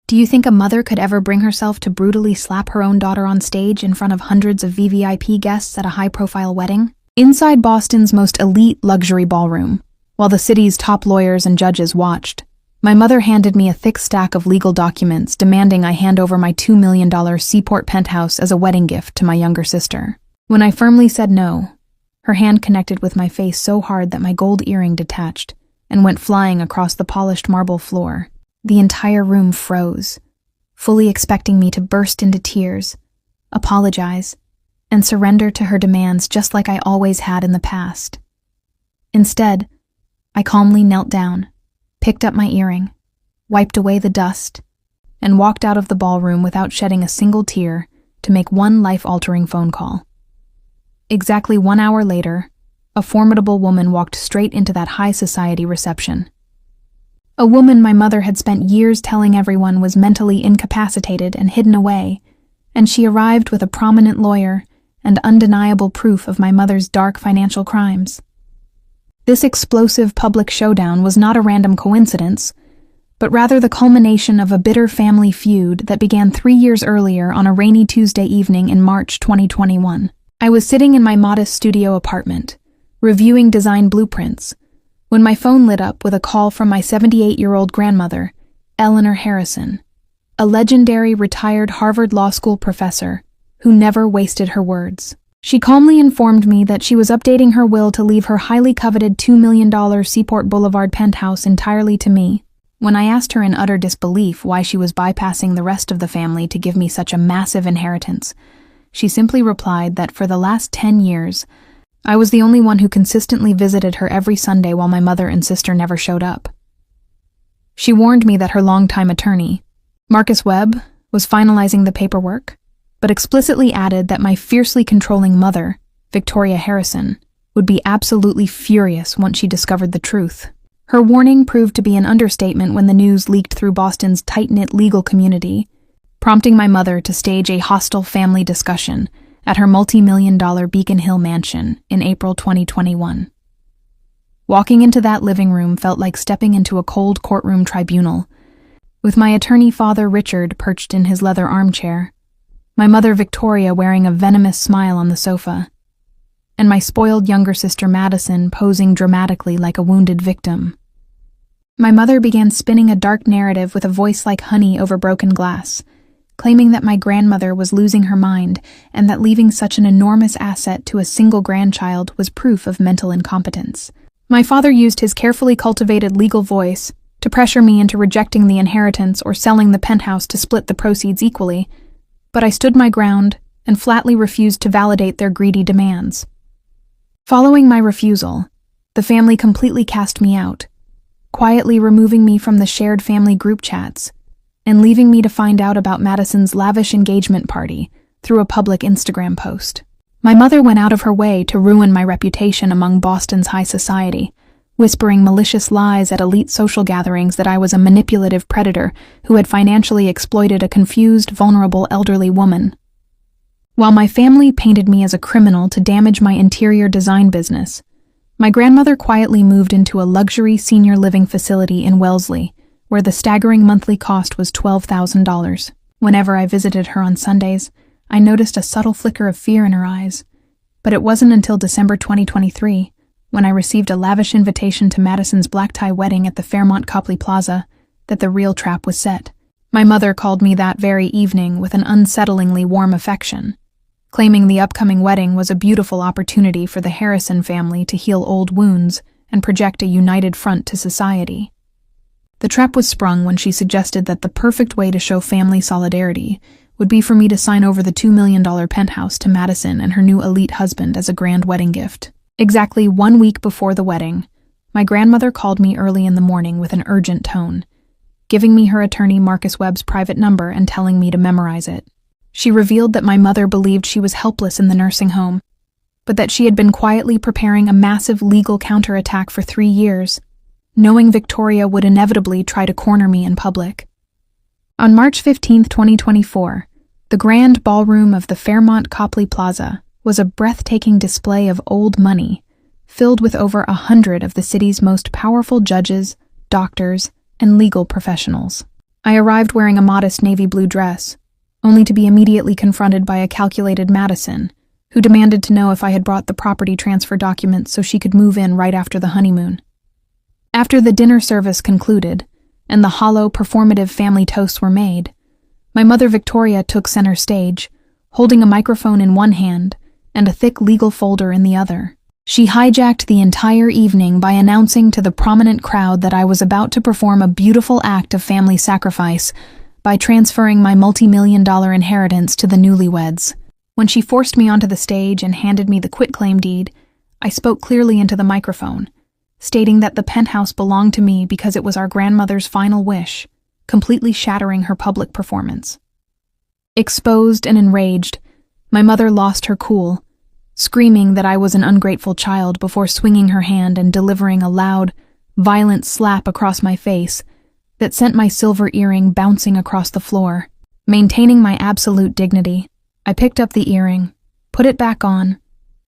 Do you think a mother could ever bring herself to brutally slap her own daughter on stage in front of hundreds of VVIP guests at a high-profile wedding? Inside Boston's most elite luxury ballroom, while the city's top lawyers and judges watched, my mother handed me a thick stack of legal documents demanding I hand over my $2 million Seaport penthouse as a wedding gift to my younger sister. When I firmly said no, her hand connected with my face so hard that my gold earring detached and went flying across the polished marble floor. The entire room froze, fully expecting me to burst into tears, apologize, and surrender to her demands just like I always had in the past. Instead, I calmly knelt down, picked up my earring, wiped away the dust, and walked out of the ballroom without shedding a single tear to make one life-altering phone call. Exactly 1 hour later, a formidable woman walked straight into that high society reception. A woman my mother had spent years telling everyone was mentally incapacitated and hidden away, and she arrived with a prominent lawyer and undeniable proof of my mother's dark financial crimes. This explosive public showdown was not a random coincidence, but rather the culmination of a bitter family feud that began 3 years earlier on a rainy Tuesday evening in March 2021. I was sitting in my modest studio apartment, reviewing design blueprints, when my phone lit up with a call from my 78-year-old grandmother, Eleanor Harrison, a legendary retired Harvard Law School professor who never wasted her words. She calmly informed me that she was updating her will to leave her highly coveted $2 million Seaport Boulevard penthouse entirely to me. When I asked her in utter disbelief why she was bypassing the rest of the family to give me such a massive inheritance, she simply replied that for the last 10 years, I was the only one who consistently visited her every Sunday while my mother and sister never showed up. She warned me that her longtime attorney, Marcus Webb, was finalizing the paperwork, but explicitly added that my fiercely controlling mother, Victoria Harrison, would be absolutely furious once she discovered the truth. Her warning proved to be an understatement when the news leaked through Boston's tight-knit legal community, prompting my mother to stage a hostile family discussion at her multi-million-dollar Beacon Hill mansion in April 2021. Walking into that living room felt like stepping into a cold courtroom tribunal, with my attorney father Richard perched in his leather armchair, my mother Victoria wearing a venomous smile on the sofa, and my spoiled younger sister Madison posing dramatically like a wounded victim. My mother began spinning a dark narrative with a voice like honey over broken glass, claiming that my grandmother was losing her mind and that leaving such an enormous asset to a single grandchild was proof of mental incompetence. My father used his carefully cultivated legal voice to pressure me into rejecting the inheritance or selling the penthouse to split the proceeds equally, but I stood my ground and flatly refused to validate their greedy demands. Following my refusal, the family completely cast me out, quietly removing me from the shared family group chats and leaving me to find out about Madison's lavish engagement party through a public Instagram post. My mother went out of her way to ruin my reputation among Boston's high society, whispering malicious lies at elite social gatherings that I was a manipulative predator who had financially exploited a confused, vulnerable elderly woman. While my family painted me as a criminal to damage my interior design business, my grandmother quietly moved into a luxury senior living facility in Wellesley, where the staggering monthly cost was $12,000. Whenever I visited her on Sundays, I noticed a subtle flicker of fear in her eyes, but it wasn't until December 2023, when I received a lavish invitation to Madison's black tie wedding at the Fairmont Copley Plaza, that the real trap was set. My mother called me that very evening with an unsettlingly warm affection, claiming the upcoming wedding was a beautiful opportunity for the Harrison family to heal old wounds and project a united front to society. The trap was sprung when she suggested that the perfect way to show family solidarity would be for me to sign over the $2 million penthouse to Madison and her new elite husband as a grand wedding gift. Exactly 1 week before the wedding, my grandmother called me early in the morning with an urgent tone, giving me her attorney Marcus Webb's private number and telling me to memorize it. She revealed that my mother believed she was helpless in the nursing home, but that she had been quietly preparing a massive legal counterattack for 3 years, knowing Victoria would inevitably try to corner me in public. On March 15, 2024, the grand ballroom of the Fairmont Copley Plaza was a breathtaking display of old money, filled with over 100 of the city's most powerful judges, doctors, and legal professionals. I arrived wearing a modest navy blue dress, only to be immediately confronted by a calculated Madison, who demanded to know if I had brought the property transfer documents so she could move in right after the honeymoon. After the dinner service concluded, and the hollow, performative family toasts were made, my mother Victoria took center stage, holding a microphone in one hand and a thick legal folder in the other. She hijacked the entire evening by announcing to the prominent crowd that I was about to perform a beautiful act of family sacrifice by transferring my multi-million-dollar inheritance to the newlyweds. When she forced me onto the stage and handed me the quitclaim deed, I spoke clearly into the microphone, stating that the penthouse belonged to me because it was our grandmother's final wish, completely shattering her public performance. Exposed and enraged, my mother lost her cool, screaming that I was an ungrateful child before swinging her hand and delivering a loud, violent slap across my face that sent my silver earring bouncing across the floor. Maintaining my absolute dignity, I picked up the earring, put it back on,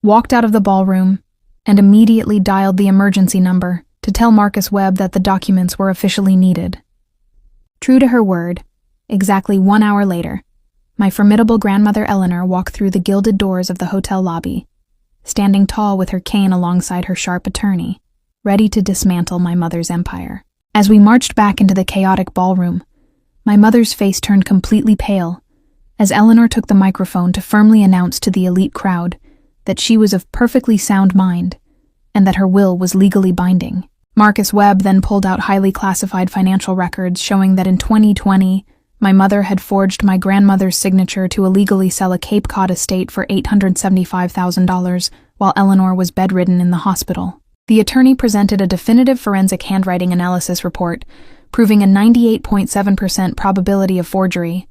walked out of the ballroom, and immediately dialed the emergency number to tell Marcus Webb that the documents were officially needed. True to her word, exactly 1 hour later, my formidable grandmother Eleanor walked through the gilded doors of the hotel lobby, standing tall with her cane alongside her sharp attorney, ready to dismantle my mother's empire. As we marched back into the chaotic ballroom, my mother's face turned completely pale as Eleanor took the microphone to firmly announce to the elite crowd that she was of perfectly sound mind and that her will was legally binding. Marcus Webb then pulled out highly classified financial records showing that in 2020, my mother had forged my grandmother's signature to illegally sell a Cape Cod estate for $875,000 while Eleanor was bedridden in the hospital. The attorney presented a definitive forensic handwriting analysis report, proving a 98.7% probability of forgery,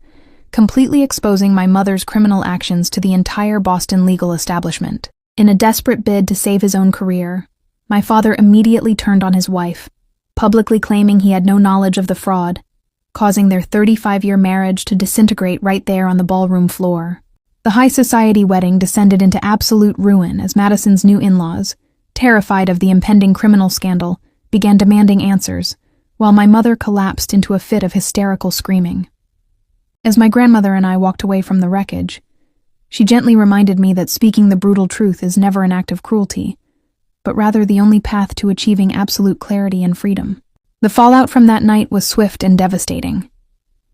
completely exposing my mother's criminal actions to the entire Boston legal establishment. In a desperate bid to save his own career, my father immediately turned on his wife, publicly claiming he had no knowledge of the fraud, causing their 35-year marriage to disintegrate right there on the ballroom floor. The high society wedding descended into absolute ruin as Madison's new in-laws, terrified of the impending criminal scandal, began demanding answers, while my mother collapsed into a fit of hysterical screaming. As my grandmother and I walked away from the wreckage, she gently reminded me that speaking the brutal truth is never an act of cruelty, but rather the only path to achieving absolute clarity and freedom. The fallout from that night was swift and devastating.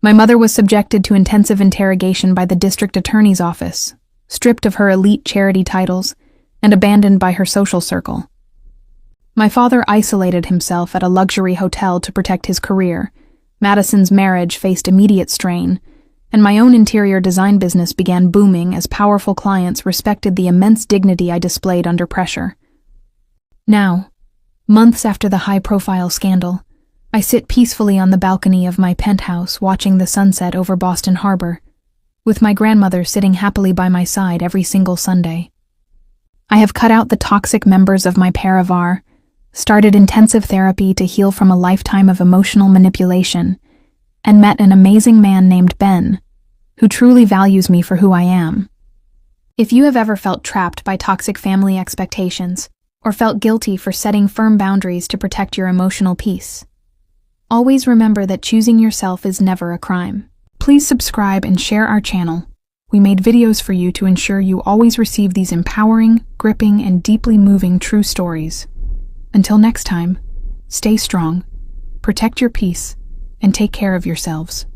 My mother was subjected to intensive interrogation by the district attorney's office, stripped of her elite charity titles, and abandoned by her social circle. My father isolated himself at a luxury hotel to protect his career. Madison's marriage faced immediate strain, and my own interior design business began booming as powerful clients respected the immense dignity I displayed under pressure. Now, months after the high-profile scandal, I sit peacefully on the balcony of my penthouse watching the sunset over Boston Harbor, with my grandmother sitting happily by my side every single Sunday. I have cut out the toxic members of my paravar, started intensive therapy to heal from a lifetime of emotional manipulation, and met an amazing man named Ben, who truly values me for who I am. If you have ever felt trapped by toxic family expectations, or felt guilty for setting firm boundaries to protect your emotional peace, always remember that choosing yourself is never a crime. Please subscribe and share our channel. We made videos for you to ensure you always receive these empowering, gripping, and deeply moving true stories. Until next time, stay strong, protect your peace, and take care of yourselves.